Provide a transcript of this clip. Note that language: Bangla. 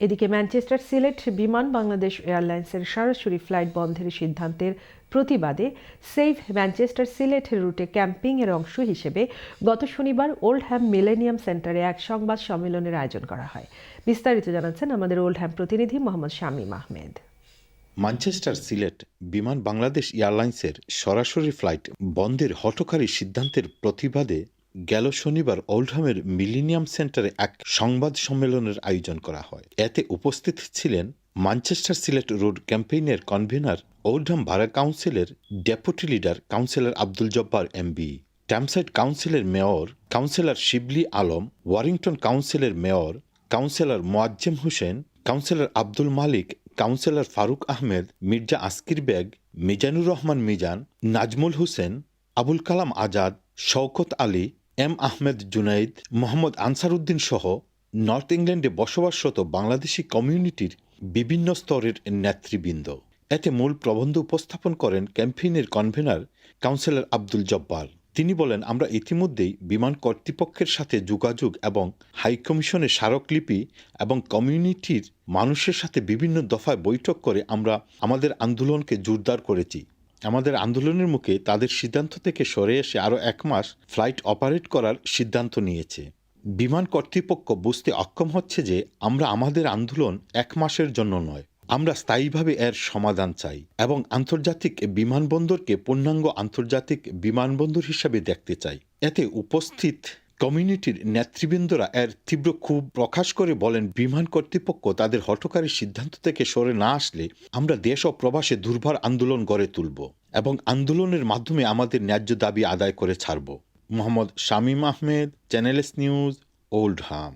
এদিকে ম্যানচেস্টার সিলেট বিমান বাংলাদেশ এয়ারলাইন্সের সরাসরি ফ্লাইট বন্ধের সিদ্ধান্তের প্রতিবাদে সেভ ম্যানচেস্টার সিলেট রুটে ক্যাম্পিংয়ের অংশ হিসেবে গত শনিবার ওল্ডহ্যাম মিলেনিয়াম সেন্টারে এক সংবাদ সম্মেলনের আয়োজন করা হয়। বিস্তারিত জানাচ্ছেন আমাদের ওল্ডহ্যাম প্রতিনিধি মোহাম্মদ শামীম আহমেদ। ম্যানচেস্টার সিলেট বিমান বাংলাদেশ এয়ারলাইন্সের সরাসরি ফ্লাইট বন্ধের হঠকারী সিদ্ধান্তের প্রতিবাদে গেল শনিবার ওল্ডহ্যামের মিলেনিয়াম সেন্টারে এক সংবাদ সম্মেলনের আয়োজন করা হয়। এতে উপস্থিত ছিলেন ম্যানচেস্টার সিলেট রোড ক্যাম্পেইনের কনভেনার, ওল্ডহ্যাম ভাড়া কাউন্সিলের deputy leader councillor Abdul Jabbar MB, Tameside কাউন্সিলের mayor councillor Shibli Alam, Warrington কাউন্সিলের mayor councillor Moazzem Hossain, councillor Abdul Malik, councillor Faruk Ahmed, Mirza Askir Beg, Mizanur Rahman Mizan, Nazmul Hossain, Abul Kalam Azad, Shawkat Ali, M Ahmed Junaid, Mohammad Ansar Uddin সহ নর্থ ইংল্যান্ডে বসবাসরত বাংলাদেশি কমিউনিটির বিভিন্ন স্তরের নেতৃবৃন্দ। এতে মূল প্রবন্ধ উপস্থাপন করেন ক্যাম্পেইনের কনভেনার কাউন্সিলর আব্দুল জব্বার। তিনি বলেন, আমরা ইতিমধ্যেই বিমান কর্তৃপক্ষের সাথে যোগাযোগ এবং হাইকমিশনের স্মারকলিপি এবং কমিউনিটির মানুষের সাথে বিভিন্ন দফায় বৈঠক করে আমরা আমাদের আন্দোলনকে জোরদার করেছি। আমাদের আন্দোলনের মুখে তাদের সিদ্ধান্ত থেকে সরে এসে আরও 1 মাস ফ্লাইট অপারেট করার সিদ্ধান্ত নিয়েছে। বিমান কর্তৃপক্ষ বুঝতে অক্ষম হচ্ছে যে আমরা আমাদের আন্দোলন 1 মাসের জন্য নয়, আমরা স্থায়ীভাবে এর সমাধান চাই এবং আন্তর্জাতিক বিমানবন্দরকে পূর্ণাঙ্গ আন্তর্জাতিক বিমানবন্দর হিসাবে দেখতে চাই। এতে উপস্থিত কমিউনিটির নেতৃবৃন্দরা এর তীব্র ক্ষোভ প্রকাশ করে বলেন, বিমান কর্তৃপক্ষ তাদের হঠকারী সিদ্ধান্ত থেকে সরে না আসলে আমরা দেশ ও প্রবাসে দুর্বার আন্দোলন গড়ে তুলব এবং আন্দোলনের মাধ্যমে আমাদের ন্যায্য দাবি আদায় করে ছাড়ব। Mohammad Shamim Ahmed, channel S news, Oldham.